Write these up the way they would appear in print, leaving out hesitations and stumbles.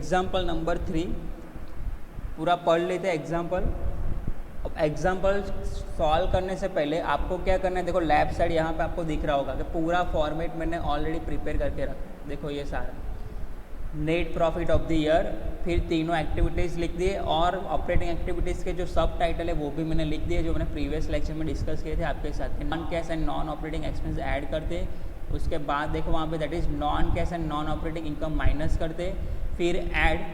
Example number 3 पूरा पढ़ लेते हैं एग्जाम्पल। अब एग्जाम्पल सॉल्व करने से पहले आपको क्या करना है, देखो लेफ्ट साइड यहाँ पे आपको दिख रहा होगा कि पूरा फॉर्मेट मैंने ऑलरेडी प्रिपेयर करके रखा है। देखो ये सारा net profit of the year, फिर तीनों एक्टिविटीज़ लिख दिए और ऑपरेटिंग एक्टिविटीज़ के जो सब टाइटल है वो भी मैंने लिख दिए, जो मैंने प्रीवियस लेक्चर में डिस्कस किए थे आपके साथ। Non cash and non operating expense add करते, उसके बाद देखो वहाँ पे that is non cash and non operating income minus करते, फिर add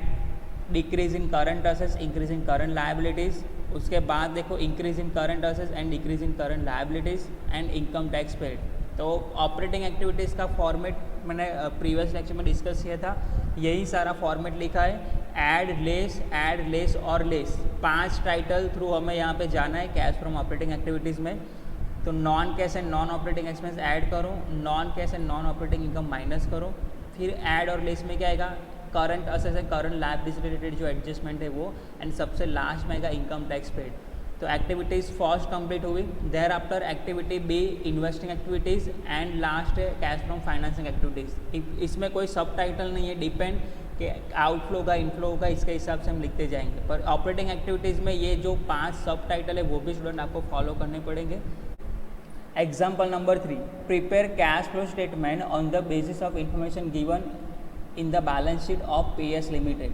decrease in current assets increase in current liabilities, उसके बाद देखो increase in current assets and decrease in current liabilities and income tax paid. तो operating activities का format मैंने previous lecture में discuss किया था, यही सारा फॉर्मेट लिखा है। ऐड लेस और लेस 5 टाइटल थ्रू हमें यहाँ पे जाना है कैश फ्रॉम ऑपरेटिंग एक्टिविटीज़ में। तो non cash and non operating expense add करो, non cash and non operating income minus करो, फिर ऐड और लेस में क्या आएगा, current assets and current liabilities related जो एडजस्टमेंट है वो, एंड सबसे लास्ट में आएगा इनकम टैक्स पेड। तो एक्टिविटीज़ फर्स्ट कंप्लीट हुई, thereafter activity B investing activities and last है कैश फ्रॉम फाइनेंसिंग एक्टिविटीज़। इसमें कोई सब टाइटल नहीं है, डिपेंड कि आउटफ्लो का इनफ्लो का इसके हिसाब से हम लिखते जाएंगे। पर ऑपरेटिंग एक्टिविटीज़ में ये जो 5 सब टाइटल है वो भी स्टूडेंट आपको फॉलो करने पड़ेंगे। Example number 3, prepare cash flow statement on the basis of information given in the balance sheet of PS limited.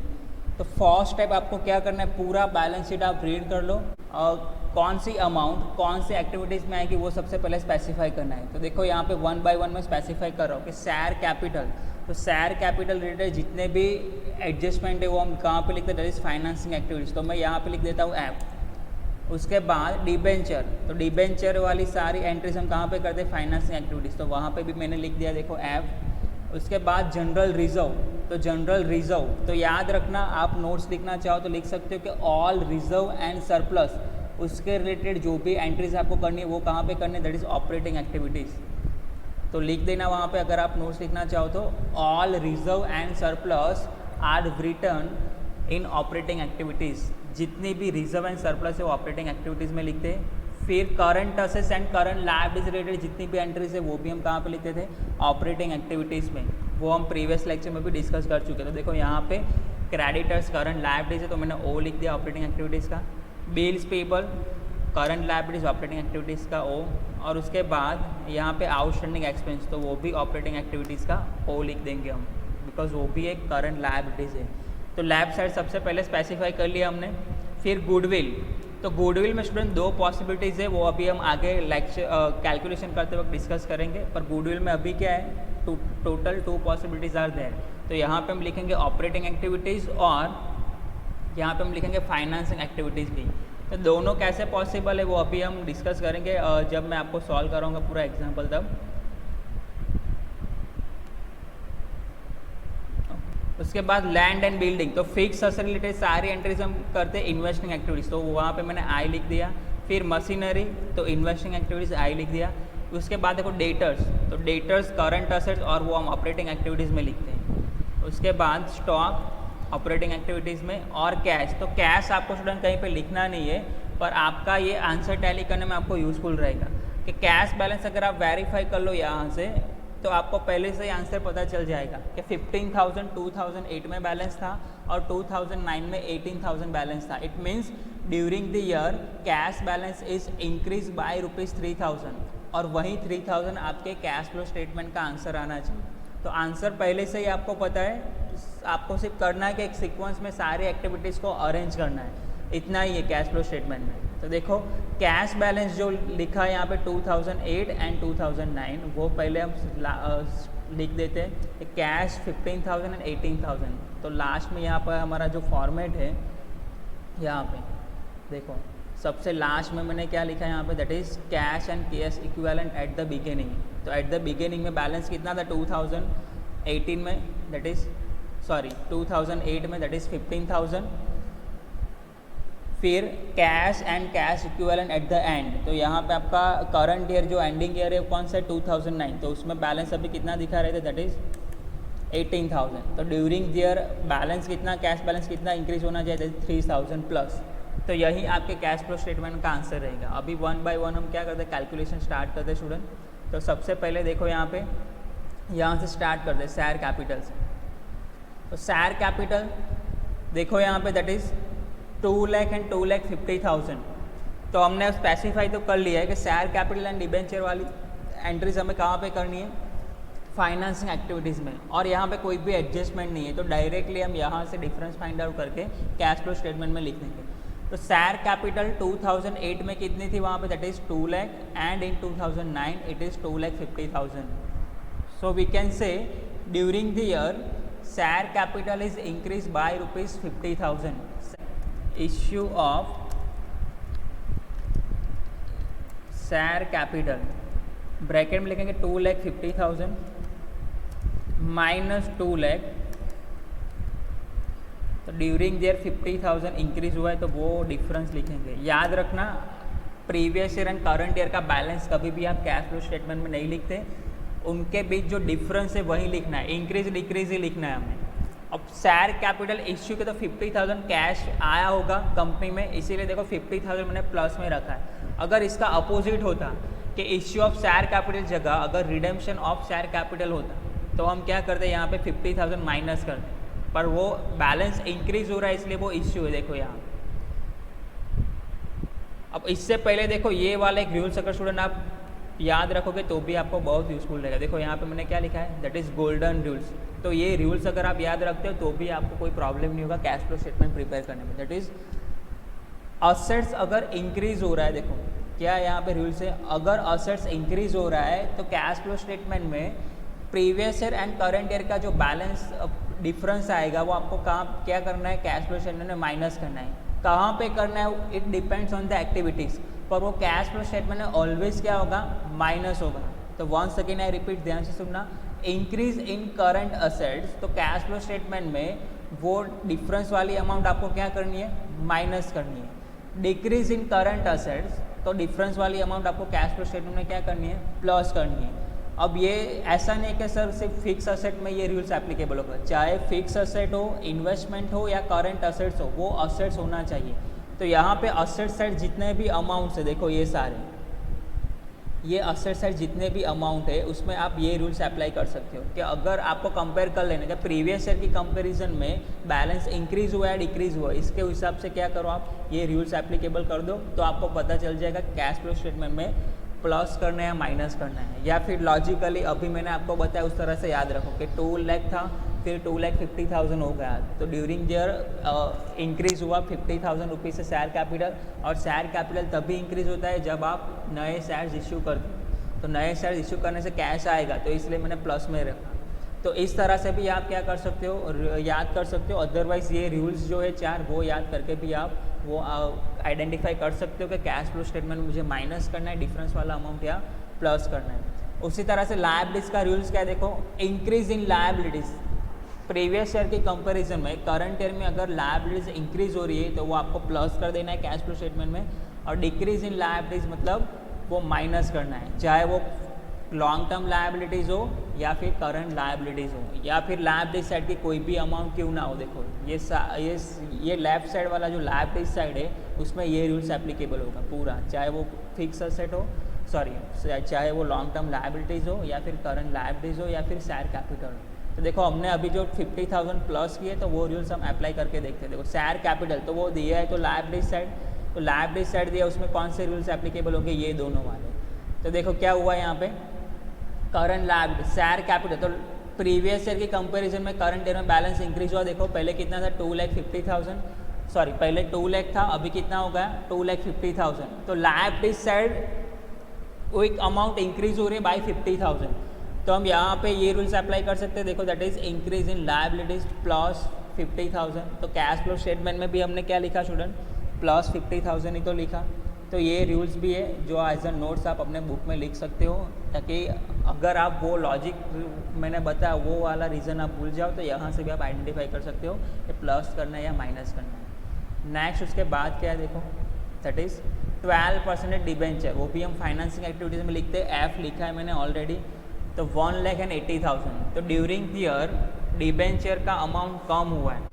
तो फर्स्ट स्टेप आपको क्या करना है, पूरा बैलेंस शीट आप रीड कर लो और कौन सी अमाउंट कौन सी एक्टिविटीज़ में आएगी वो सबसे पहले स्पेसिफाई करना है। तो देखो यहाँ पे 1 बाय 1 में स्पेसिफाई कर रहा हूँ कि शेयर कैपिटल, तो शेयर कैपिटल रिलेटेड जितने भी एडजस्टमेंट है वो हम कहाँ पे लिखते हैं, दैट इज फाइनेंसिंग एक्टिविटीज़। तो मैं यहाँ पे लिख देता हूँ ऐप। उसके बाद डिबेंचर, तो डिबेंचर वाली सारी एंट्रीज हम कहाँ पे करते हैं, फाइनेंसिंग एक्टिविटीज़, तो वहाँ पे भी मैंने लिख दिया देखो ऐप। उसके बाद जनरल रिजर्व, तो जनरल रिजर्व तो याद रखना, आप नोट्स लिखना चाहो तो लिख सकते हो कि ऑल रिजर्व एंड सरप्लस, उसके रिलेटेड जो भी एंट्रीज आपको करनी है वो कहाँ पे करनी है, दैट इज़ ऑपरेटिंग एक्टिविटीज़। तो लिख देना वहाँ पे अगर आप नोट्स लिखना चाहो तो, all reserve and surplus are written in operating activities. जितनी भी रिजर्व एंड सरप्लस है वो ऑपरेटिंग एक्टिविटीज़ में लिखते हैं। फिर current assets and current liabilities related जितनी भी एंट्रीज है वो भी हम कहाँ पे लिखते थे, ऑपरेटिंग एक्टिविटीज़ में। वो हम प्रीवियस लेक्चर में भी डिस्कस कर चुके थे। तो देखो यहाँ पे क्रेडिटर्स करंट लायबिलिटीज है तो मैंने ओ लिख दिया ऑपरेटिंग एक्टिविटीज़ का, bills payable current liabilities operating activities का ओ, और उसके बाद यहाँ पे आउटस्टैंडिंग एक्सपेंस तो वो भी ऑपरेटिंग एक्टिविटीज़ का ओ लिख देंगे हम, बिकॉज वो भी एक करंट लायबिलिटीज़ है। तो लेफ्ट साइड सबसे पहले स्पेसिफाई कर लिया हमने। फिर गुडविल, तो गुडविल में स्टूडेंट 2 पॉसिबिलिटीज़ है, वो अभी हम आगे लेक्चर कैलकुलेशन करते वक्त डिस्कस करेंगे। पर गुडविल में अभी क्या है, टोटल 2 पॉसिबिलिटीज़ आर देयर। तो यहाँ पे हम लिखेंगे ऑपरेटिंग एक्टिविटीज़ और यहाँ पे हम लिखेंगे फाइनेंसिंग एक्टिविटीज़ भी। तो दोनों कैसे पॉसिबल है वो अभी हम डिस्कस करेंगे जब मैं आपको सॉल्व कराऊंगा पूरा एग्जाम्पल तब। उसके बाद लैंड एंड बिल्डिंग, तो फिक्स से रिलेटेड सारी एंट्रीज हम करते हैं इन्वेस्टिंग एक्टिविटीज़, तो वहाँ पे मैंने आई लिख दिया। फिर मशीनरी, तो इन्वेस्टिंग एक्टिविटीज़ आई लिख दिया। उसके बाद देखो डेटर्स, तो डेटर्स करंट असेट्स और वो हम ऑपरेटिंग एक्टिविटीज़ में लिखते हैं। उसके बाद स्टॉक ऑपरेटिंग एक्टिविटीज़ में, और कैश, तो कैश आपको स्टूडेंट कहीं पे लिखना नहीं है, पर आपका ये आंसर टैली करने में आपको यूज़फुल रहेगा कि कैश बैलेंस अगर आप वेरीफाई कर लो यहाँ से तो आपको पहले से ही आंसर पता चल जाएगा कि 15,000 2008 में बैलेंस था और 2009 में 18,000 बैलेंस था। It means during the year cash balance is increase bye ₹3,000 और वहीं 3,000 आपके कैश फ्लो स्टेटमेंट का आंसर आना चाहिए। तो आंसर पहले से ही आपको पता है, आपको सिर्फ करना है कि एक सीक्वेंस में सारी एक्टिविटीज़ को अरेंज करना है, इतना ही है कैश फ्लो स्टेटमेंट में। तो देखो कैश बैलेंस जो लिखा है यहाँ पे 2008 एंड 2009 वो पहले हम लिख देते हैं कि कैश 15,000 एंड 18,000। तो लास्ट में यहाँ पर हमारा जो फॉर्मेट है यहाँ पे देखो सबसे लास्ट में मैंने क्या लिखा है यहाँ पे, that is cash and cash equivalent at the beginning. तो एट द बिगिनिंग में बैलेंस कितना था 2018 में, दैट इज़ 2008 में दैट इज़ 15,000। फिर cash and cash equivalent at the end, तो यहाँ पे आपका करंट ईयर जो एंडिंग ईयर है कौन सा है 2009, तो उसमें बैलेंस अभी कितना दिखा रहे थे, दैट इज़ 18,000। तो ड्यूरिंग ईयर बैलेंस कितना, कैश बैलेंस कितना इंक्रीज होना चाहिए, 3,000 प्लस। तो यही आपके कैश फ्लो स्टेटमेंट का आंसर रहेगा। अभी 1 बाय 1 हम क्या करते हैं, कैलकुलेशन स्टार्ट करते हैं स्टूडेंट। तो सबसे पहले देखो यहाँ से स्टार्ट करते हैं शेयर कैपिटल से। तो शेयर कैपिटल देखो यहाँ पे दैट इज़ 2 लाख एंड 2,50,000। तो हमने स्पेसिफाई तो कर लिया है कि शेयर कैपिटल एंड डिबेंचर वाली एंट्रीज हमें कहाँ पे करनी है, फाइनेंसिंग एक्टिविटीज़ में, और यहाँ पे कोई भी एडजस्टमेंट नहीं है। तो डायरेक्टली हम यहाँ से डिफरेंस फाइंड आउट करके कैश फ्लो स्टेटमेंट में लिख देंगे। तो शेयर कैपिटल 2008 में कितनी थी वहाँ पे, that is 2 lakh, and in 2009 it is 2,50,000। So we can say during the year share capital is increase by ₹50,000। Issue of share capital bracket में लिखेंगे 2,50,000 माइनस 2 लाख, तो ड्यूरिंग देयर 50,000 इंक्रीज हुआ है तो वो डिफरेंस लिखेंगे। याद रखना previous year and current year का बैलेंस कभी भी आप कैश फ्लो स्टेटमेंट में नहीं लिखते, उनके बीच जो डिफरेंस है वही लिखना है, इंक्रीज डिक्रीज ही लिखना है हमें। अब शेयर कैपिटल इश्यू के तो 50,000 कैश आया होगा कंपनी में, इसीलिए देखो 50,000 मैंने प्लस में रखा है। अगर इसका अपोजिट होता कि इश्यू ऑफ शेयर कैपिटल जगह अगर रिडेम्पशन ऑफ शेयर कैपिटल होता तो हम क्या करते, यहाँ पे 50,000 माइनस करते, पर वो बैलेंस इंक्रीज हो रहा है इसलिए वो इश्यू है। देखो यहाँ अब इससे पहले देखो ये वाला एक रूल्स अगर स्टूडेंट आप याद रखोगे तो भी आपको बहुत यूजफुल रहेगा। देखो यहाँ पे मैंने क्या लिखा है, दैट इज़ गोल्डन रूल्स। तो ये रूल्स अगर आप याद रखते हो तो भी आपको कोई प्रॉब्लम नहीं होगा कैश फ्लो स्टेटमेंट प्रिपेयर करने में। दैट इज़ असेट्स अगर इंक्रीज हो रहा है, देखो क्या यहाँ पे रूल्स है, अगर असेट्स इंक्रीज हो रहा है तो कैश फ्लो स्टेटमेंट में previous year and current year का जो बैलेंस डिफरेंस आएगा वो आपको कहाँ क्या करना है, कैश फ्लो स्टेटमेंट में माइनस करना है। कहाँ पे करना है, it depends on the activities, पर वो कैश फ्लो स्टेटमेंट में ऑलवेज क्या होगा, माइनस होगा। तो वंस अगेन आई रिपीट, ध्यान से सुनना, इंक्रीज इन करंट असेट्स, तो कैश फ्लो स्टेटमेंट में वो डिफरेंस वाली अमाउंट आपको क्या करनी है, माइनस करनी है। डिक्रीज इन करंट असेट्स, तो डिफरेंस वाली अमाउंट आपको कैश फ्लो स्टेटमेंट में क्या करनी है, प्लस करनी है। अब ये ऐसा नहीं कि सर सिर्फ फिक्स असेट में ये रूल्स एप्लीकेबल होगा, चाहे फिक्स असेट हो, इन्वेस्टमेंट हो या करंट असेट्स हो, वो असेट्स होना चाहिए। तो यहाँ पे असेट साइड जितने भी अमाउंट्स है, देखो ये सारे, ये असेट साइड जितने भी अमाउंट है उसमें आप ये रूल्स अप्लाई कर सकते हो कि अगर आपको कंपेयर कर लेने का प्रीवियस ईयर की कंपैरिजन में बैलेंस इंक्रीज हुआ है डिक्रीज हुआ है, इसके हिसाब से क्या करो आप ये रूल्स एप्लीकेबल कर दो, तो आपको पता चल जाएगा कैश फ्लो स्टेटमेंट में प्लस करना है या माइनस करना है। या फिर लॉजिकली अभी मैंने आपको बताया उस तरह से याद रखो कि 2 लाख था फिर 2,50,000 हो गया, तो ड्यूरिंग देयर इंक्रीज हुआ 50,000 रुपीज़ से शेयर कैपिटल, और शेयर कैपिटल तभी इंक्रीज होता है जब आप नए शेयर्स इश्यू करते हो। तो नए शेयर्स इश्यू करने से कैश आएगा, तो इसलिए मैंने प्लस में रखा। तो इस तरह से भी आप क्या कर सकते हो, याद कर सकते हो। अदरवाइज़ ये रूल्स जो है 4 वो याद करके भी आप वो आइडेंटिफाई कर सकते हो कि कैश फ्लो स्टेटमेंट में मुझे माइनस करना है डिफरेंस वाला अमाउंट या प्लस करना है। उसी तरह से लायबिलिटीज़ का रूल्स क्या है, देखो increase in liabilities, previous year के कंपैरिजन में करंट ईयर में अगर लायबिलिटीज़ इंक्रीज हो रही है तो वो आपको प्लस कर देना है कैश फ्लो स्टेटमेंट में, और डिक्रीज इन लायबिलिटीज़ मतलब वो माइनस करना है, चाहे वो लॉन्ग टर्म लायबिलिटीज़ हो या फिर करंट लायबिलिटीज़ हो या फिर लायबिलिटी साइड की कोई भी अमाउंट क्यों ना हो। देखो ये लेफ्ट साइड वाला जो लायबिलिटी साइड है उसमें ये रूल्स एप्लीकेबल होगा पूरा, चाहे वो फिक्स असेट हो, चाहे वो लॉन्ग टर्म लायबिलिटीज़ हो या फिर करंट लायबिलिटीज़ हो या फिर शेयर कैपिटल हो। तो देखो हमने अभी जो 50,000 प्लस किए तो वो रूल्स हम अप्लाई करके देखते हैं। देखो शेयर कैपिटल तो वो दिया है, तो लायबिलिटी साइड, तो लायबिलिटी साइड दिया उसमें कौन से रूल्स एप्लीकेबल होंगे, ये दोनों वाले। तो देखो क्या हुआ यहाँ पे, करंट लायबिलिटी शेयर कैपिटल, तो प्रीवियस ईयर की कंपैरिजन में करंट ईयर में बैलेंस इंक्रीज हुआ। देखो पहले कितना था, 2,50,000, सॉरी पहले 2 लाख था, अभी कितना हो गया 2,50,000। तो लायबिलिटी साइड वो एक अमाउंट इंक्रीज हो रही है बाई 50,000, तो हम यहाँ पे ये रूल्स अप्लाई कर सकते हैं। देखो that is increase in liabilities plus 50,000। तो कैश फ्लो स्टेटमेंट में भी हमने क्या लिखा स्टूडेंट, प्लस 50,000 ही तो लिखा। तो ये रूल्स भी है जो एज अ नोट्स आप अपने बुक में लिख सकते हो, ताकि अगर आप वो लॉजिक मैंने बताया वो वाला रीज़न आप भूल जाओ तो यहाँ से भी आप आइडेंटिफाई कर सकते हो कि प्लस करना है या माइनस करना है। नेक्स्ट उसके बाद क्या है, देखो दैट इज़ 12% डिबेंचर, वो भी हम फाइनेंसिंग एक्टिविटीज़ में लिखते हैं, एफ लिखा है मैंने ऑलरेडी। तो 1,80,000, तो ड्यूरिंग द ईयर डिबेंचर का अमाउंट कम हुआ है,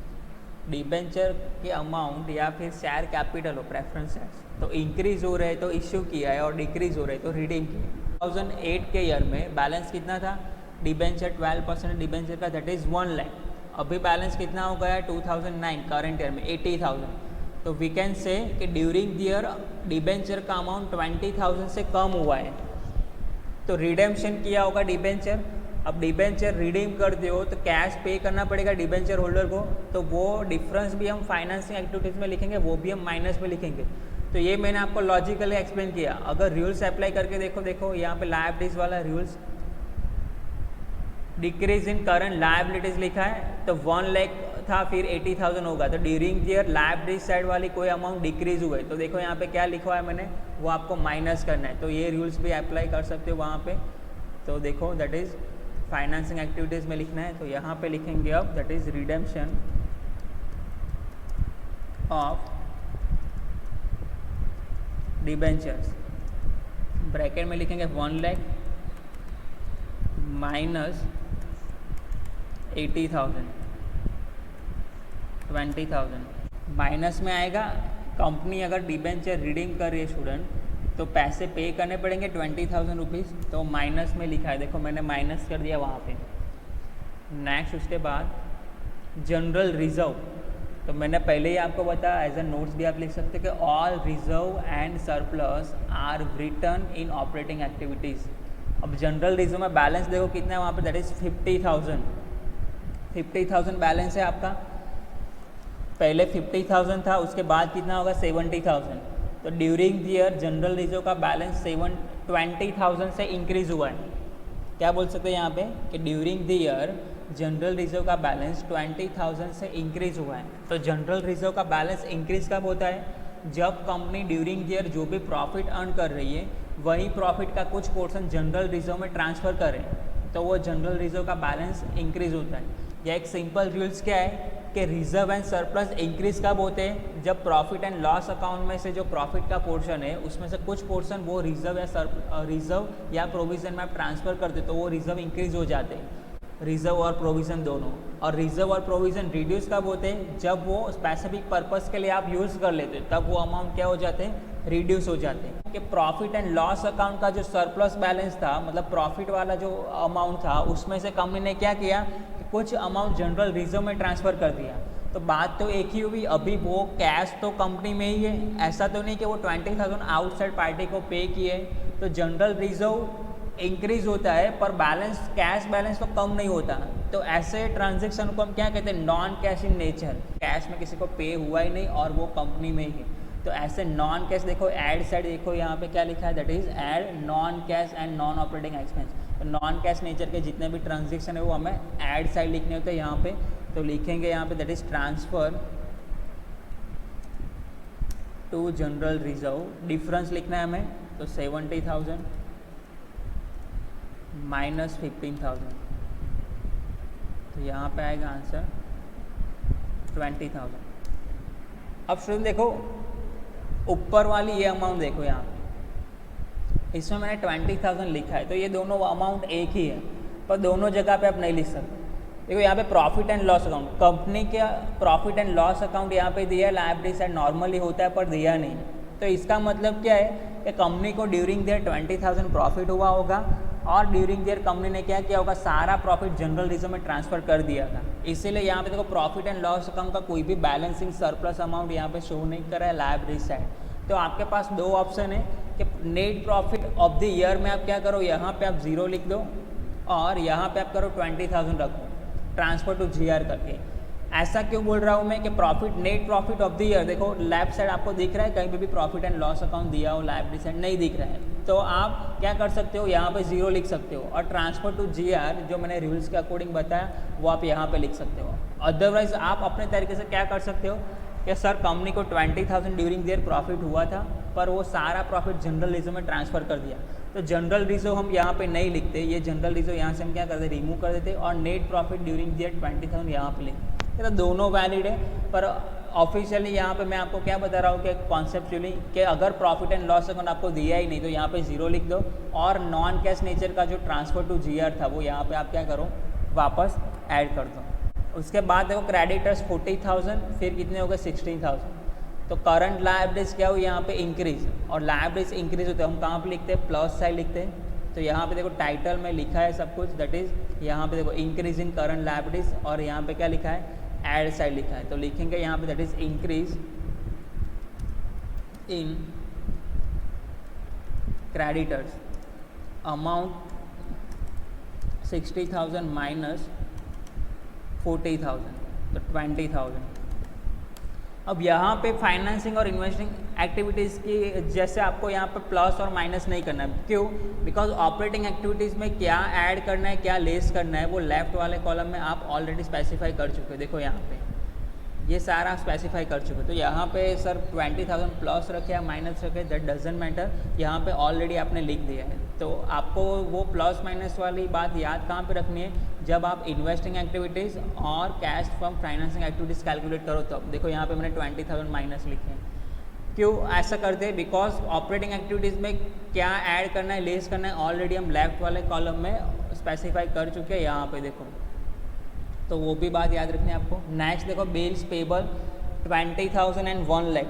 डिबेंचर के अमाउंट या फिर शेयर कैपिटल हो प्रेफरेंस शेयर्स, तो इंक्रीज हो रहे तो इश्यू किया है और डिक्रीज हो रहे तो रिडीम किया। 2008 के ईयर में बैलेंस कितना था डिबेंचर, 12% डिबेंचर का, दैट इज़ 1 लाख। अभी बैलेंस कितना हो गया है 2009 करंट ईयर में 80,000, तो वी कैन से कि ड्यूरिंग द ईयर डिबेंचर का अमाउंट 20,000 से कम हुआ है, तो रिडेम्पशन किया होगा डिबेंचर। अब डिबेंचर रिडीम करते हो तो कैश पे करना पड़ेगा डिबेंचर होल्डर को, तो वो डिफरेंस भी हम फाइनेंसिंग एक्टिविटीज़ में लिखेंगे, वो भी हम माइनस में लिखेंगे। तो ये मैंने आपको लॉजिकली एक्सप्लेन किया। अगर रूल्स अप्लाई करके देखो यहाँ पे लायबिलिटीज वाला rules, decrease in current liabilities लिखा है तो 1 लाख था फिर 80,000 होगा, तो ड्यूरिंग ईयर लायबिलिटीज साइड वाली कोई अमाउंट डिक्रीज हुए तो देखो यहाँ पे क्या लिखा है मैंने, वो आपको माइनस करना है। तो ये रूल्स भी अप्लाई कर सकते हो वहाँ पे। तो देखो दैट इज़ फाइनेंसिंग एक्टिविटीज़ में लिखना है, तो यहाँ पे लिखेंगे अब that is redemption of debentures, bracket में लिखेंगे 1 लाख माइनस 80,000 20,000 माइनस में आएगा। कंपनी अगर डिबेंचर रिडीम कर रही है स्टूडेंट तो पैसे पे करने पड़ेंगे 20,000 रुपीज़, तो माइनस में लिखा है, देखो मैंने माइनस कर दिया वहाँ पे। नेक्स्ट उसके बाद जनरल रिजर्व, तो मैंने पहले ही आपको बताया, एज ए नोट्स भी आप लिख सकते हैं कि all reserve and surplus are written in operating activities. अब जनरल रिजर्व में बैलेंस देखो कितना है वहाँ पे, दैट इज़ 50,000 बैलेंस है आपका। पहले 50,000 था, उसके बाद कितना होगा 70,000। तो during the year general reserve का बैलेंस 20,000 से इंक्रीज हुआ है। क्या बोल सकते हैं यहाँ पे कि during the year general reserve का बैलेंस 20,000 से इंक्रीज हुआ है। तो जनरल रिजर्व का बैलेंस इंक्रीज कब होता है, जब कंपनी ड्यूरिंग द ईयर जो भी प्रॉफिट अर्न कर रही है वही प्रॉफिट का कुछ पोर्शन जनरल रिजर्व में ट्रांसफ़र करें, तो वो जनरल रिजर्व का बैलेंस इंक्रीज होता है। या एक सिंपल रूल्स क्या है कि रिजर्व एंड सरप्लस इंक्रीज कब होते हैं, जब प्रॉफिट एंड लॉस अकाउंट में से जो प्रॉफिट का पोर्शन है उसमें से कुछ पोर्शन वो रिजर्व या प्रोविज़न में आप ट्रांसफ़र करते तो वो रिजर्व इंक्रीज हो जाते हैं, रिजर्व और प्रोविज़न दोनों। और रिजर्व और प्रोविज़न रिड्यूस कब होते हैं, जब वो स्पेसिफिक पर्पस के लिए आप यूज़ कर लेते हैं, तब वो अमाउंट क्या हो जाते हैं, रिड्यूस हो जाते हैं। कि प्रॉफिट एंड लॉस अकाउंट का जो सरप्लस बैलेंस था, मतलब प्रॉफिट वाला जो अमाउंट था, उसमें से कंपनी ने क्या किया कि कुछ अमाउंट जनरल रिजर्व में ट्रांसफ़र कर दिया। तो बात तो एक ही हुई, अभी वो कैश तो कंपनी में ही है, ऐसा तो नहीं कि वो 20,000 आउटसाइड पार्टी को पे किए। तो जनरल रिजर्व इंक्रीज होता है पर बैलेंस, कैश बैलेंस तो कम नहीं होता। तो ऐसे ट्रांजेक्शन को हम क्या कहते हैं, non cash in nature, cash में किसी को पे हुआ ही नहीं और वो कंपनी में ही है। तो ऐसे नॉन कैश देखो, ऐड साइड देखो यहाँ पे क्या लिखा है, that is add non cash and non operating expense. तो नॉन कैश नेचर के जितने भी ट्रांजेक्शन है वो हमें ऐड साइड लिखने होते हैं यहाँ पे। तो लिखेंगे यहाँ पे that is transfer to general reserve, difference लिखना है हमें, तो 70,000 माइनस 15,000, तो यहाँ पे आएगा आंसर 20,000। अब स्टूडेंट देखो ऊपर वाली ये अमाउंट देखो, यहाँ पे इसमें मैंने 20,000 लिखा है, तो ये दोनों अमाउंट एक ही है, पर दोनों जगह पे आप नहीं लिख सकते। देखो यहाँ पे profit and loss account, company का प्रॉफिट एंड लॉस अकाउंट यहाँ पे दिया है, लायबिलिटी साइड नॉर्मली होता है पर दिया नहीं। तो इसका मतलब क्या है कि कंपनी को ड्यूरिंग ईयर 20,000 प्रॉफिट हुआ होगा और ड्यूरिंग ईयर कंपनी ने क्या किया होगा, सारा प्रॉफिट जनरल रिजर्व में ट्रांसफ़र कर दिया था। इसीलिए यहाँ पे देखो प्रॉफिट एंड लॉस अकाउंट का कोई भी बैलेंसिंग सरप्लस अमाउंट यहाँ पे शो नहीं कर रहा है लायबिलिटी साइड। तो आपके पास दो ऑप्शन है कि net profit of the year में आप क्या करो, यहाँ पे आप 0 लिख दो और यहाँ पे आप करो 20,000 रखो, ट्रांसफर टू जीआर करके। ऐसा क्यों बोल रहा हूँ मैं कि profit, net profit of the year, देखो लेफ्ट साइड आपको दिख रहा है, कहीं पे भी प्रॉफिट एंड लॉस अकाउंट दिया हो लायबिलिटी साइड नहीं दिख रहा है, तो आप क्या कर सकते हो, यहाँ पे 0 लिख सकते हो और ट्रांसफर टू जीआर जो मैंने रूल्स के अकॉर्डिंग बताया वो आप यहाँ पे लिख सकते हो। अदरवाइज आप अपने तरीके से क्या कर सकते हो कि सर कंपनी को 20,000 ड्यूरिंग ईयर प्रॉफिट हुआ था पर वो सारा प्रॉफिट जनरल रिजर्व में ट्रांसफ़र कर दिया, तो जनरल रिजर्व हम यहाँ पे नहीं लिखते, ये जनरल रिजर्व यहाँ से हम क्या करते, रिमूव कर देते और नेट प्रॉफिट ड्यूरिंग ईयर 20,000 यहाँ पे लिखते। तो दोनों वैलिड है, पर ऑफिशियली यहाँ पे मैं आपको क्या बता रहा हूँ कि कॉन्सेप्चुअली कि अगर प्रॉफिट एंड लॉस अकाउंट आपको दिया ही नहीं तो यहाँ पे 0 लिख दो और नॉन कैश नेचर का जो ट्रांसफर टू जीआर था वो यहाँ पे आप क्या करो, वापस ऐड कर दो। उसके बाद देखो क्रेडिटर्स 40,000, फिर कितने हो गए 16,000, तो करंट लायबिलिटीज क्या हुई यहाँ पे इंक्रीज, और लायबिलिटीज इंक्रीज होते हैं हम कहाँ पे लिखते हैं, प्लस साइड लिखते हैं। तो यहाँ पे देखो टाइटल में लिखा है सब कुछ, दैट इज यहाँ पे देखो इंक्रीज इन करंट लायबिलिटीज, और यहाँ पे क्या लिखा है, एड साइड लिखा है। तो लिखेंगे यहाँ पे that is increase in creditors amount 60,000 minus 40,000, तो 20,000। अब यहाँ पे फाइनेंसिंग और इन्वेस्टिंग एक्टिविटीज़ की जैसे आपको यहाँ पे प्लस और माइनस नहीं करना है। क्यों? बिकॉज ऑपरेटिंग एक्टिविटीज़ में क्या ऐड करना है, क्या लेस करना है, वो लेफ्ट वाले कॉलम में आप ऑलरेडी स्पेसिफाई कर चुके हो। देखो यहाँ पे ये सारा स्पेसिफाई कर चुके हो। तो यहाँ पे सर 20,000 प्लस रखे या माइनस रखे, दैट डजेंट मैटर, यहाँ पे ऑलरेडी आपने लिख दिया है। तो आपको वो प्लस माइनस वाली बात याद कहाँ पे रखनी है, जब आप इन्वेस्टिंग एक्टिविटीज़ और cash from financing activities calculate करो। तो देखो यहाँ पे मैंने 20,000 माइनस लिखे हैं। क्यों ऐसा करते हैं? बिकॉज ऑपरेटिंग एक्टिविटीज़ में क्या ऐड करना है, लेस करना है, ऑलरेडी हम लेफ्ट वाले कॉलम में स्पेसिफाई कर चुके हैं। यहाँ पे देखो, तो वो भी बात याद रखनी है आपको। नेक्स्ट देखो, बिल्स पेबल 20,000 एंड 1 लाख।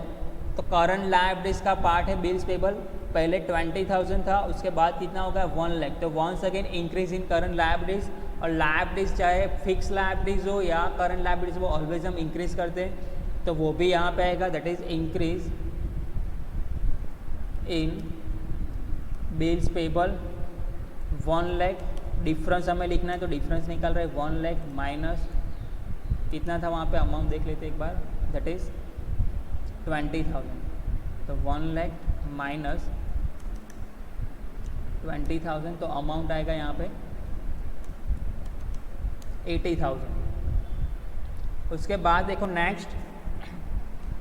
तो करंट लायबिलिटीज का पार्ट है बिल्स पेबल, पहले 20,000 था, उसके बाद कितना होगा 1 लाख। तो once again increase in current liabilities, और लायबिलिटीज चाहे फिक्स लायबिलिटीज हो या करंट लायबिलिटीज, वो ऑलवेज हम इंक्रीज करते हैं। तो वो भी यहाँ पे आएगा, that is increase in bills payable 1 lakh. Difference हमें लिखना है, तो डिफरेंस निकाल रहे हैं 1 लाख माइनस कितना था वहाँ पे, अमाउंट देख लेते एक बार, दैट इज 20,000। तो 1 लाख माइनस 20,000, तो अमाउंट आएगा यहाँ पे 80,000। उसके बाद देखो नेक्स्ट,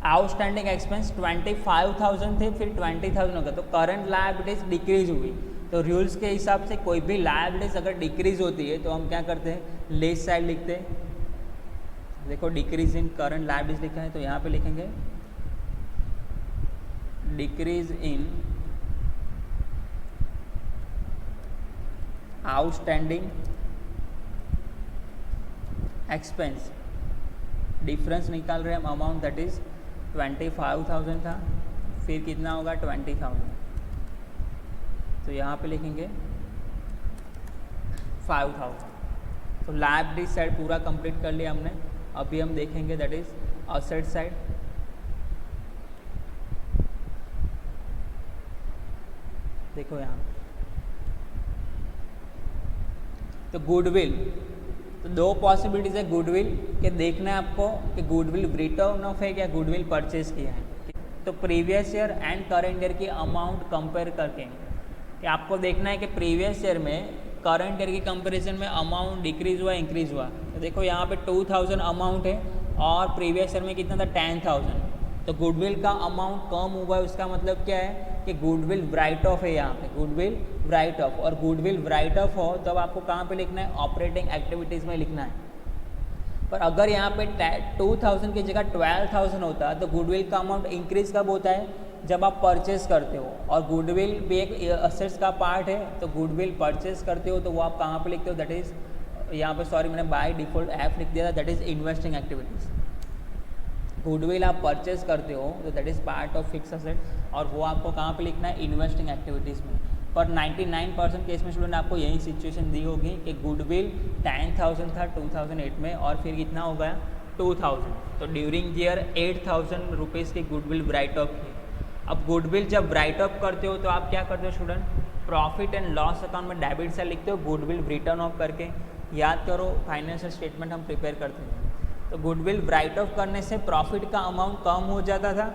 आउटस्टैंडिंग एक्सपेंस 25,000 थे, फिर 20,000 हो गया। तो करंट लायबिलिटीज डिक्रीज हुई। तो रूल्स के हिसाब से कोई भी लायबिलिटीज अगर डिक्रीज होती है तो हम क्या करते हैं, लेस साइड लिखते हैं। देखो डिक्रीज इन करंट लायबिलिटीज लिखा है, तो यहाँ पे लिखेंगे decrease in outstanding expense. Difference निकाल रहे हैं हम, अमाउंट दैट इज 25,000 था, फिर कितना होगा 20,000। तो यहाँ पे लिखेंगे 5,000। तो लायबिलिटी साइड पूरा कंप्लीट कर लिया हमने। अभी हम देखेंगे दैट इज असेट साइड। देखो यहाँ तो गुडविल, तो दो पॉसिबिलिटीज है गुडविल के, देखना है आपको कि गुडविल रिटर्न ऑफ है या गुडविल परचेज किया है। तो previous year and current year की अमाउंट कंपेयर करके कि आपको देखना है कि प्रीवियस ईयर में करंट ईयर की कंपैरिजन में अमाउंट डिक्रीज हुआ इंक्रीज हुआ। तो देखो यहाँ पे 2,000 अमाउंट है और प्रीवियस ईयर में कितना था 10,000। तो गुडविल का अमाउंट कम हुआ है, उसका मतलब क्या है कि गुडविल राइट ऑफ है। यहाँ पे गुडविल राइट ऑफ, और गुडविल राइट ऑफ हो तब आपको कहाँ पे लिखना है, ऑपरेटिंग एक्टिविटीज़ में लिखना है। पर अगर यहाँ पे 2,000 की जगह 12,000 होता तो गुडविल का अमाउंट इंक्रीज कब होता है, जब आप परचेस करते हो। और गुडविल भी एक असेट्स का पार्ट है, तो गुडविल परचेस करते हो तो वो आप कहाँ पे लिखते हो, दैट इज़ यहाँ पे सॉरी मैंने बाय डिफॉल्ट एफ लिख दिया था, that is investing activities. Goodwill आप परचेस करते हो तो that is part of fix asset, और वो आपको कहाँ पे लिखना है, इन्वेस्टिंग एक्टिविटीज़ में। पर 99% केस में स्टूडेंट आपको यही सिचुएशन दी होगी कि गुडविल 10,000 था 2008 में, और फिर कितना हो गया 2,000। तो ड्यूरिंग ईयर 8,000 रुपीज़ की गुडविल राइट ऑफ की। अब गुडविल जब राइट ऑफ करते हो तो आप क्या करते हो student, profit and loss account में डेबिट साइड लिखते हो गुडविल रिटर्न ऑफ करके। याद करो फाइनेंशियल स्टेटमेंट हम प्रिपेयर करते हैं, तो गुडविल राइट ऑफ करने से प्रॉफिट का अमाउंट कम हो जाता था,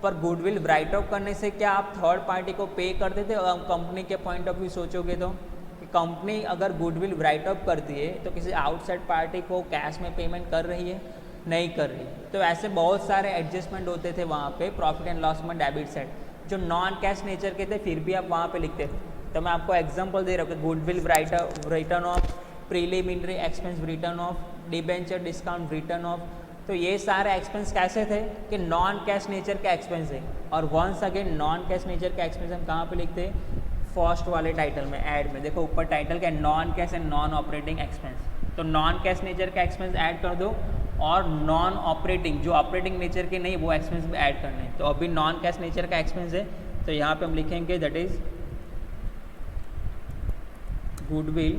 पर गुडविल राइट ऑफ करने से क्या आप थर्ड पार्टी को पे करते थे। और कंपनी के पॉइंट ऑफ व्यू सोचोगे तो कि कंपनी अगर गुडविल राइट ऑफ करती है तो किसी आउटसाइड पार्टी को कैश में पेमेंट कर रही है, नहीं कर रही। तो ऐसे बहुत सारे एडजस्टमेंट होते थे वहाँ पे प्रॉफिट एंड लॉस में डेबिट साइड, जो नॉन कैश नेचर के थे, फिर भी आप वहाँ पे लिखते थे। तो मैं आपको एग्जांपल दे रहा हूँ कि goodwill written off, preliminary expense written off, debenture discount written off. तो ये सारे एक्सपेंस कैसे थे कि नॉन कैश नेचर के एक्सपेंस है। और once again non cash nature के एक्सपेंस हम कहाँ पे लिखते हैं, फर्स्ट वाले टाइटल में ऐड में। देखो ऊपर टाइटल क्या है, non cash and non operating expense. तो नॉन कैश नेचर का एक्सपेंस ऐड कर दो, और नॉन ऑपरेटिंग जो ऑपरेटिंग नेचर के नहीं वो एक्सपेंस भी ऐड करने हैं। तो अभी नॉन कैश नेचर का एक्सपेंस है, तो यहाँ पे हम लिखेंगे that is goodwill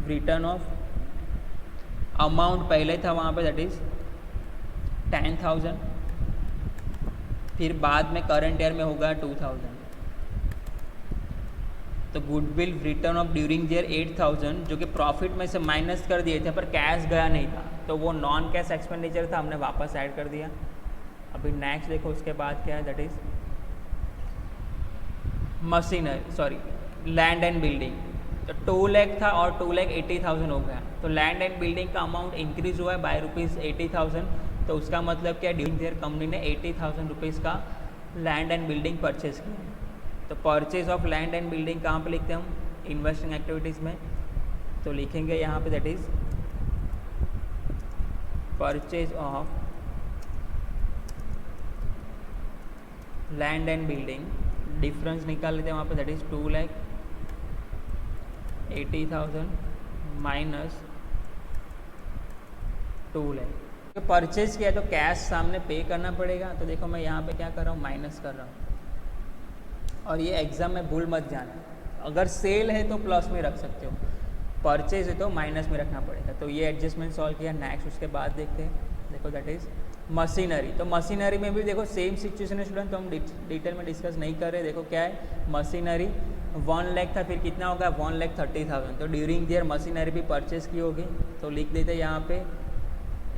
written of amount पहले था वहाँ पे दैट इज 10,000, फिर बाद में करंट ईयर में होगा 2,000। तो goodwill written of during year 8,000 जो कि प्रॉफिट में से माइनस कर दिए थे पर कैश गया नहीं था, तो वो नॉन कैश एक्सपेंडिचर था, हमने वापस ऐड कर दिया। अभी नेक्स्ट देखो उसके बाद क्या है, that is machinery sorry land and building. तो 2 लाख था और 2,80,000 हो गया, तो लैंड एंड बिल्डिंग का अमाउंट इंक्रीज हुआ है बाय ₹80,000। तो उसका मतलब क्या, ड्यूरिंग ईयर कंपनी ने 80,000 रुपीज़ का लैंड एंड बिल्डिंग परचेज किया। तो purchase of land and building कहाँ पे लिखते हैं हम, इन्वेस्टिंग एक्टिविटीज़ में। तो लिखेंगे यहाँ पे that is purchase of land and building, difference निकाल लेते हैं वहाँ पे that is 2,80,000 minus 2 lakh. Purchase किया तो कैश सामने पे करना पड़ेगा, तो देखो मैं यहाँ पे क्या कर रहा हूँ, माइनस कर रहा हूँ। और ये एग्जाम में भूल मत जाना, अगर सेल है तो प्लस में रख सकते हो, परचेज है तो माइनस में रखना पड़ेगा। तो ये एडजस्टमेंट सॉल्व किया। नेक्स्ट उसके बाद देखते हैं, देखो दैट इज मशीनरी। तो मशीनरी में भी देखो सेम सिचुएशन है स्टूडेंट, तो हम डिटेल में डिस्कस नहीं कर रहे। देखो क्या है, मशीनरी 1 लाख था, फिर कितना होगा 1,30,000। तो ड्यूरिंग ईयर मशीनरी भी परचेज की होगी, तो लिख देते हैं यहाँ पे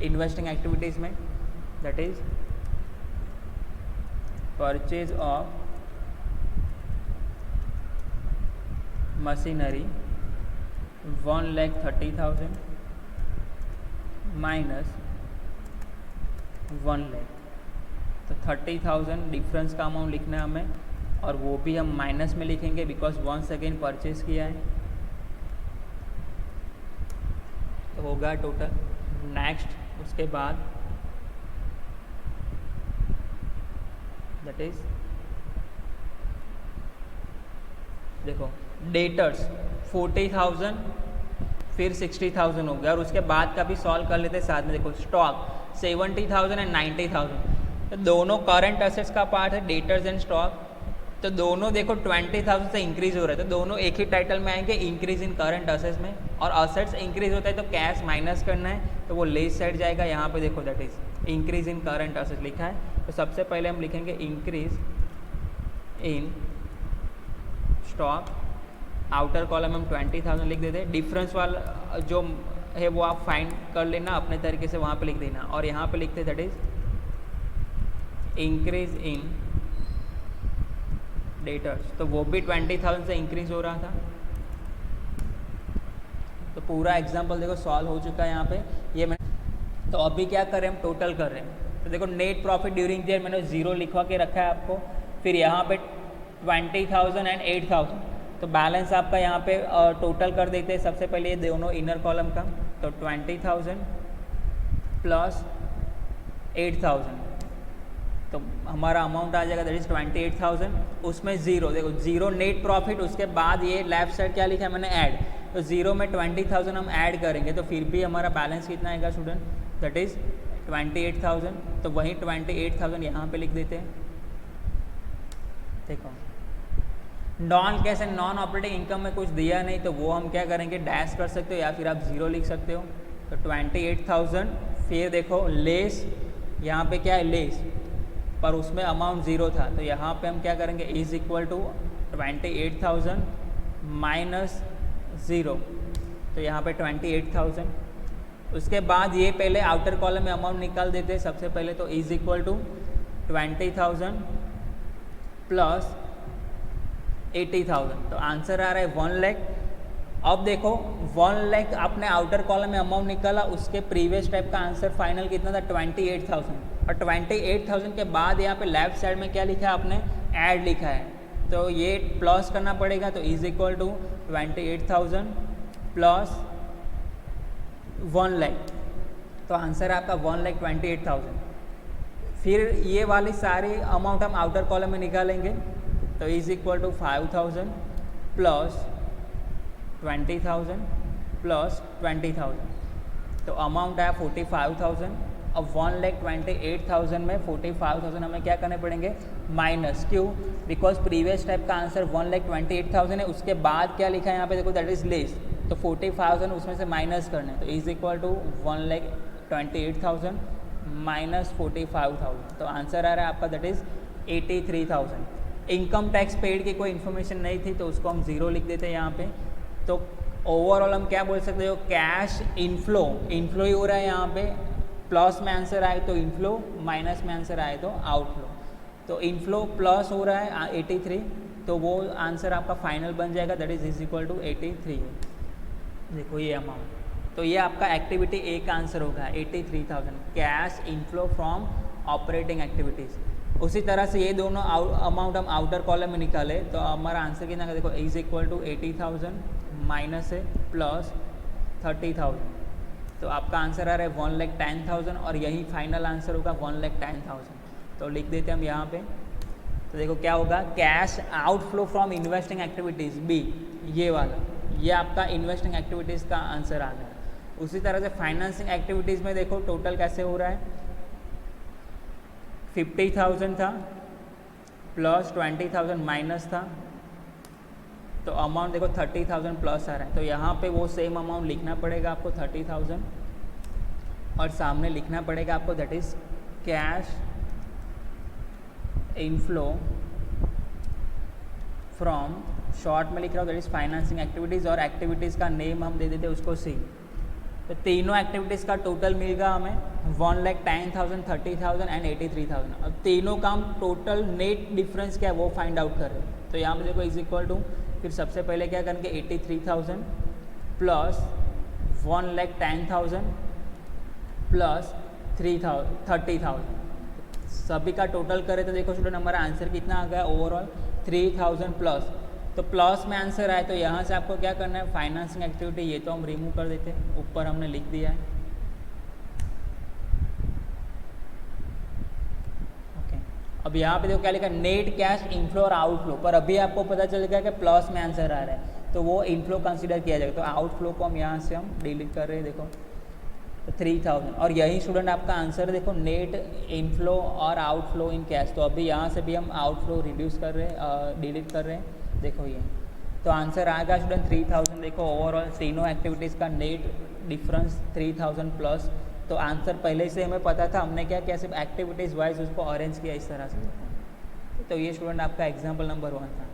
इन्वेस्टिंग एक्टिविटीज़ में that is purchase of machinery 1,30,000 minus 1 lakh. तो 30,000 डिफरेंस का अमाउंट लिखना है हमें, और वो भी हम माइनस में लिखेंगे बिकॉज वंस अगेन परचेज किया है। तो होगा टोटल। नेक्स्ट उसके बाद दैट इज देखो डेटर्स 40,000 फिर 60,000 हो गया, और उसके बाद का भी सॉल्व कर लेते हैं साथ में। देखो स्टॉक 70,000 एंड 90,000, तो दोनों करंट असेट्स का पार्ट है, डेटर्स एंड स्टॉक। तो दोनों देखो 20,000 से इंक्रीज हो रहा है, तो दोनों एक ही टाइटल में आएंगे, इंक्रीज इन करंट असेट्स में। और असेट्स इंक्रीज होता है तो कैश माइनस करना है, तो वो लेस साइड जाएगा। यहाँ पे देखो that is increase in current assets लिखा है, तो सबसे पहले हम लिखेंगे increase in stock, outer column हम 20,000 लिख देते हैं। डिफरेंस वाला जो है वो आप फाइंड कर लेना अपने तरीके से, वहाँ पे लिख देना। और यहाँ पे लिखते that is increase in debtors, तो वो भी 20,000 से इंक्रीज हो रहा था। तो पूरा एग्जाम्पल देखो सॉल्व हो चुका है यहाँ पे ये मैं। तो अभी क्या कर रहे हैं हम, टोटल कर रहे हैं। तो देखो नेट प्रॉफिट ड्यूरिंग ईयर मैंने 0 लिखवा के रखा है आपको, फिर यहाँ पे 20,000 एंड 8,000, तो बैलेंस आपका यहाँ पे टोटल कर देते हैं। सबसे पहले ये दोनों इनर कॉलम का, तो 20,000 प्लस 8,000, तो हमारा अमाउंट आ जाएगा दैट इज 28,000। उसमें 0 देखो 0 नेट प्रॉफिट, उसके बाद ये लेफ्ट साइड क्या लिखा है मैंने ऐड, तो 0 में 20,000 हम ऐड करेंगे, तो फिर भी हमारा बैलेंस कितना आएगा स्टूडेंट, दैट इज 28,000। तो वही 28,000 यहाँ पे लिख देते हैं। देखो non cash and non operating income में कुछ दिया नहीं, तो वो हम क्या करेंगे, डैश कर सकते हो या फिर आप 0 लिख सकते हो। तो 28,000, फिर देखो लेस, यहाँ पे क्या है लेस, पर उसमें अमाउंट 0 था, तो यहाँ पे हम क्या करेंगे, इज इक्वल टू 28,000 माइनस 0, तो यहाँ पे 28,000। उसके बाद ये पहले आउटर कॉलम में अमाउंट निकाल देते हैं सबसे पहले, तो इज इक्वल टू 20,000 प्लस 80,000, तो आंसर आ रहा है 1 लाख। अब देखो 1 लाख आपने आउटर कॉलम में अमाउंट निकाला, उसके प्रीवियस टाइप का आंसर फाइनल कितना था 28,000, और 28,000 के बाद यहाँ पे लेफ्ट साइड में क्या लिखा है आपने, ऐड लिखा है, तो ये प्लस करना पड़ेगा। तो is equal to 28,000 plus 1 lakh, तो आंसर आपका 1,28,000। फिर ये वाली सारी अमाउंट हम आउटर कॉलम में निकालेंगे, तो is equal to 5,000 plus 20,000 plus 20,000, तो अमाउंट आया 45,000 अब 1,28,000 में 45,000 हमें क्या करने पड़ेंगे, माइनस। क्यों? बिकॉज प्रीवियस स्टेप का आंसर 1,28,000 है, उसके बाद क्या लिखा है यहाँ पे देखो, दैट इज लेस, तो 45,000 उसमें से माइनस करने, तो इज इक्वल टू 1,28,000 माइनस 45,000, तो आंसर आ रहा है आपका that is 83,000। Income tax paid की कोई इन्फॉर्मेशन नहीं थी तो उसको हम ज़ीरो लिख देते हैं यहाँ पे। तो ओवरऑल हम क्या बोल सकते हो, कैश इनफ्लो ही हो रहा है यहाँ पे, प्लस में आंसर आए तो इनफ्लो, माइनस में आंसर आए तो आउटफ्लो। तो इनफ्लो प्लस हो रहा है 83, तो वो आंसर आपका फाइनल बन जाएगा दैट इज इक्वल टू 83। देखो ये अमाउंट, तो ये आपका एक्टिविटी ए का आंसर होगा 83,000 cash inflow from operating activities. उसी तरह से ये दोनों अमाउंट हम आउटर कॉलम में निकाले तो हमारा आंसर कितना का देखो, इज इक्वल टू 80,000 माइनस है प्लस 30,000, तो आपका आंसर आ रहा है 1,10,000 और यही फाइनल आंसर होगा 1,10,000। तो लिख देते हैं हम यहाँ पे। तो देखो क्या होगा, cash outflow from investing activities B, ये वाला, ये आपका इन्वेस्टिंग एक्टिविटीज़ का आंसर आ गया। उसी तरह से फाइनेंसिंग एक्टिविटीज़ में देखो टोटल कैसे हो रहा है, 50,000 था प्लस 20,000 माइनस था, तो अमाउंट देखो 30,000 प्लस आ रहा है। तो यहाँ पे वो सेम अमाउंट लिखना पड़ेगा आपको 30,000 और सामने लिखना पड़ेगा आपको that is cash inflow from, short में लिख रहा हूँ दैट इज फाइनेंसिंग एक्टिविटीज़, और एक्टिविटीज़ का नेम हम दे देते उसको सी। तो तीनों एक्टिविटीज़ का टोटल मिलेगा हमें 1,10,000, 30,000 एंड 83,000। अब तीनों का हम टोटल नेट डिफरेंस क्या है वो फाइंड आउट कर रहे हैं। तो यहाँ पे देखो इज इक्वल टू, फिर सबसे पहले क्या करेंगे 83,000 प्लस 1,10,000 प्लस 30,000, सभी का टोटल करें तो देखो स्टूडेंट हमारा आंसर कितना आ गया ओवरऑल 3,000 प्लस। तो प्लस में आंसर आए तो यहाँ से आपको क्या करना है, फाइनेंसिंग एक्टिविटी ये तो हम रिमूव कर देते हैं, ऊपर हमने लिख दिया है। ओके, अब यहाँ पे देखो क्या लिखा है, नेट कैश इनफ्लो और आउटफ्लो, पर अभी आपको पता चल गया कि प्लस में आंसर आ रहा है तो वो इनफ्लो कंसीडर किया जाएगा। तो आउटफ्लो को हम यहाँ से हम डिलीट कर रहे हैं, देखो तो 3,000, और यही स्टूडेंट आपका आंसर देखो नेट इनफ्लो और आउटफ्लो इन कैश। तो अभी यहाँ से भी हम आउटफ्लो रिड्यूस कर रहे हैं, डिलीट कर रहे हैं, देखो ये। तो आंसर आएगा स्टूडेंट 3,000। देखो ओवरऑल तीनों एक्टिविटीज़ का नेट डिफरेंस 3,000 प्लस। तो आंसर पहले से हमें पता था, हमने क्या किया, सिर्फ एक्टिविटीज़ वाइज उसको अरेंज किया इस तरह से। तो ये स्टूडेंट आपका एग्जाम्पल नंबर 1 था।